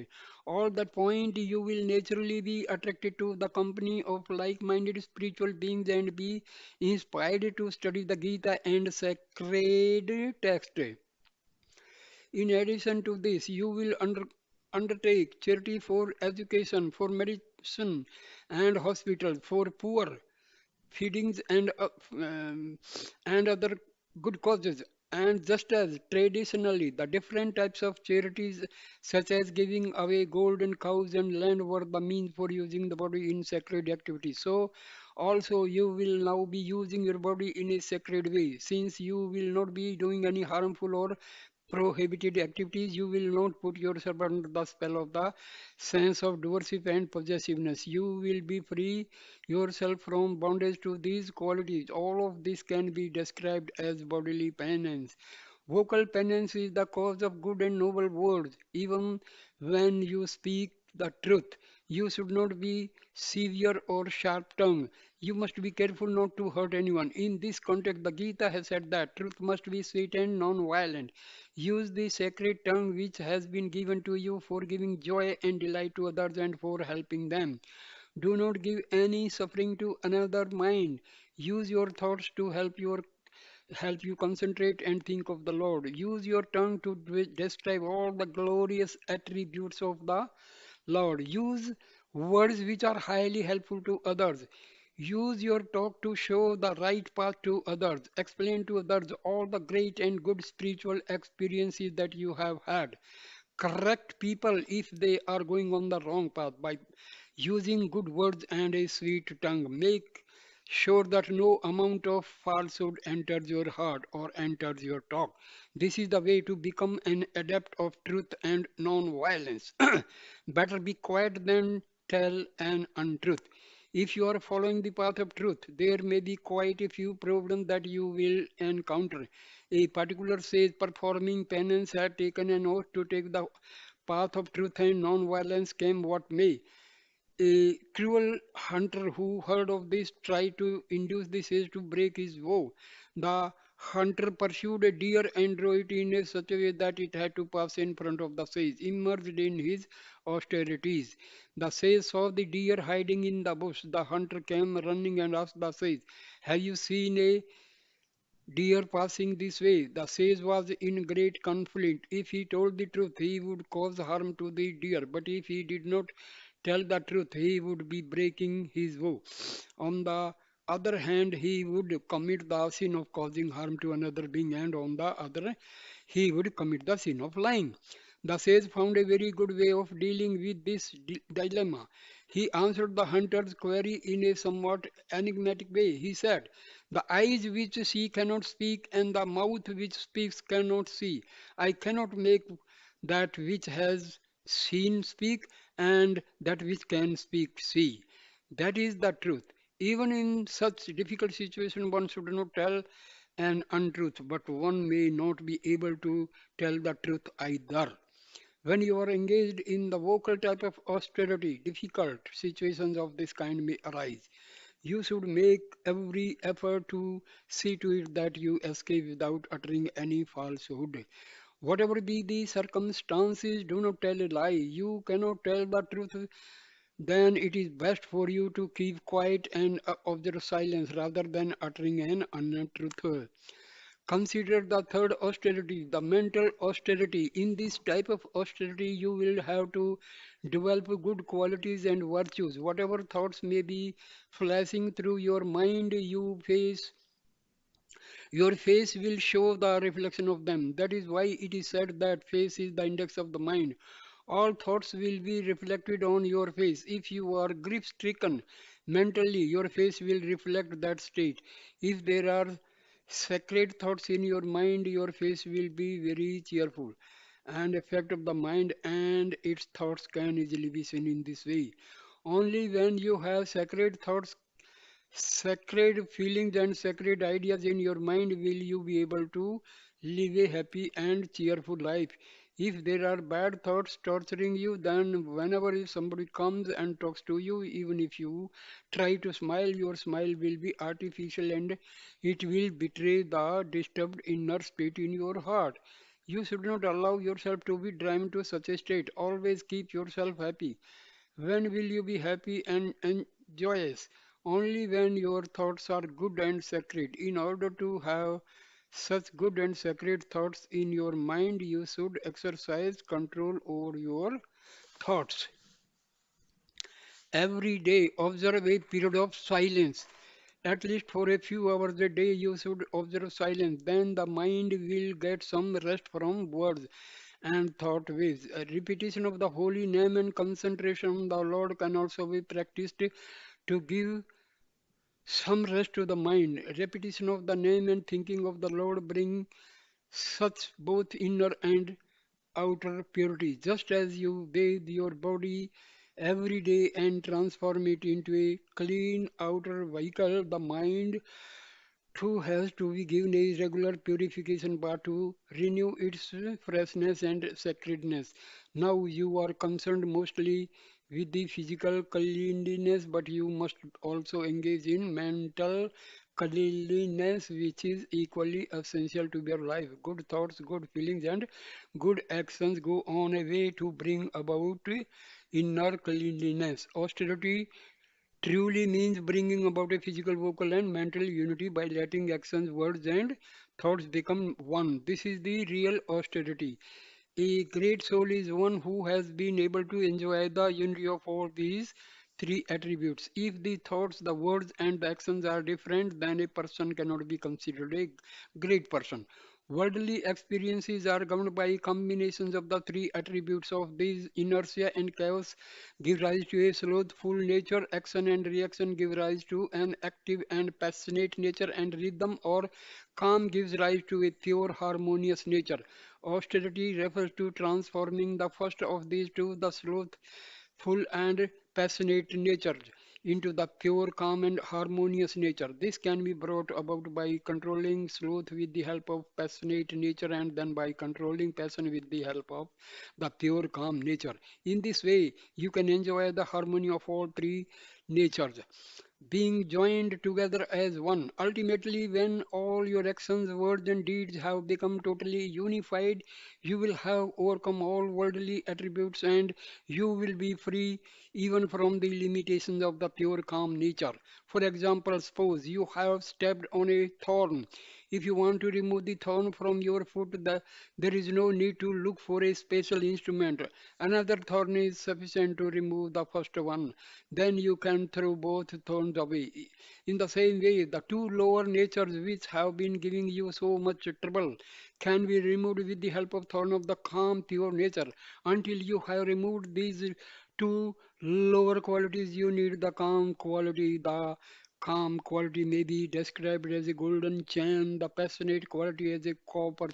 All that point, you will naturally be attracted to the company of like-minded spiritual beings and be inspired to study the Gita and sacred text. In addition to this, you will undertake charity for education, for medicine and hospitals, for poor feedings and other good causes. And just as traditionally the different types of charities such as giving away golden cows and land were the means for using the body in sacred activities, so also you will now be using your body in a sacred way. Since you will not be doing any harmful or prohibited activities, you will not put yourself under the spell of the sense of doership and possessiveness. You will be free yourself from bondage to these qualities. All of this can be described as bodily penance. Vocal penance is the cause of good and noble words. Even when you speak the truth, you should not be severe or sharp tongued. You must be careful not to hurt anyone. In this context, the Gita has said that truth must be sweet and non-violent. Use the sacred tongue which has been given to you for giving joy and delight to others and for helping them. Do not give any suffering to another mind. Use your thoughts to help you concentrate and think of the Lord. Use your tongue to describe all the glorious attributes of the Lord. Use words which are highly helpful to others. Use your talk to show the right path to others. Explain to others all the great and good spiritual experiences that you have had. Correct people if they are going on the wrong path by using good words and a sweet tongue. Make sure that no amount of falsehood enters your heart or enters your talk. This is the way to become an adept of truth and non-violence. Better be quiet than tell an untruth. If you are following the path of truth, there may be quite a few problems that you will encounter. A particular sage performing penance had taken an oath to take the path of truth and non-violence, came what may. A cruel hunter who heard of this tried to induce the sage to break his vow. The Hunter pursued a deer and drove it in such a way that it had to pass in front of the sage. Immersed in his austerities, the sage saw the deer hiding in the bush. The hunter came running and asked the sage, "Have you seen a deer passing this way?" The sage was in great conflict. If he told the truth, he would cause harm to the deer, but if he did not tell the truth, he would be breaking his vow. On the other hand, he would commit the sin of causing harm to another being, and on the other, he would commit the sin of lying. The sage found a very good way of dealing with this dilemma. He answered the hunter's query in a somewhat enigmatic way. He said, "The eyes which see cannot speak, and the mouth which speaks cannot see. I cannot make that which has seen speak, and that which can speak see." That is the truth. Even in such difficult situation, one should not tell an untruth, but one may not be able to tell the truth either. When you are engaged in the vocal type of austerity, difficult situations of this kind may arise. You should make every effort to see to it that you escape without uttering any falsehood. Whatever be the circumstances, do not tell a lie. You cannot tell the truth, then it is best for you to keep quiet and observe silence rather than uttering an untruth. Consider the third austerity, the mental austerity. In this type of austerity, you will have to develop good qualities and virtues. Whatever thoughts may be flashing through your mind, your face will show the reflection of them. That is why it is said that face is the index of the mind. All thoughts will be reflected on your face. If you are grief stricken mentally, your face will reflect that state. If there are sacred thoughts in your mind, your face will be very cheerful. And effect of the mind and its thoughts can easily be seen in this way. Only when you have sacred thoughts, sacred feelings and sacred ideas in your mind will you be able to live a happy and cheerful life. If there are bad thoughts torturing you, then whenever somebody comes and talks to you, even if you try to smile, your smile will be artificial and it will betray the disturbed inner state in your heart. You should not allow yourself to be driven to such a state. Always keep yourself happy. When will you be happy and joyous? Only when your thoughts are good and sacred. In order to have such good and sacred thoughts in your mind, you should exercise control over your thoughts. Every day, observe a period of silence. At least for a few hours a day, you should observe silence. Then the mind will get some rest from words and thought waves. A repetition of the holy name and concentration on the Lord can also be practiced to give some rest to the mind. Repetition of the name and thinking of the Lord bring such both inner and outer purity. Just as you bathe your body every day and transform it into a clean outer vehicle, the mind too has to be given a regular purification bath to renew its freshness and sacredness. Now you are concerned mostly with the physical cleanliness, but you must also engage in mental cleanliness, which is equally essential to your life. Good thoughts, good feelings, and good actions go on a way to bring about inner cleanliness. Austerity truly means bringing about a physical, vocal, and mental unity by letting actions, words, and thoughts become one. This is the real austerity. A great soul is one who has been able to enjoy the unity of all these three attributes. If the thoughts, the words, and the actions are different, then a person cannot be considered a great person. Worldly experiences are governed by combinations of the three attributes of these. Inertia and chaos give rise to a slothful nature. Action and reaction give rise to an active and passionate nature, and rhythm or calm gives rise to a pure harmonious nature. Austerity refers to transforming the first of these two, the slothful and passionate nature, into the pure, calm, and harmonious nature. This can be brought about by controlling sloth with the help of passionate nature and then by controlling passion with the help of the pure, calm nature. In this way, you can enjoy the harmony of all three natures. being joined together as one. Ultimately, when all your actions, words, and deeds have become totally unified, you will have overcome all worldly attributes and you will be free even from the limitations of the pure calm nature. For example, suppose you have stepped on a thorn. If you want to remove the thorn from your foot, there is no need to look for a special instrument. Another thorn is sufficient to remove the first one. Then you can throw both thorns away. In the same way, the two lower natures which have been giving you so much trouble can be removed with the help of thorn of the calm, pure nature. Until you have removed these two lower qualities, you need the calm quality. The calm quality may be described as a golden chain, the passionate quality as a copper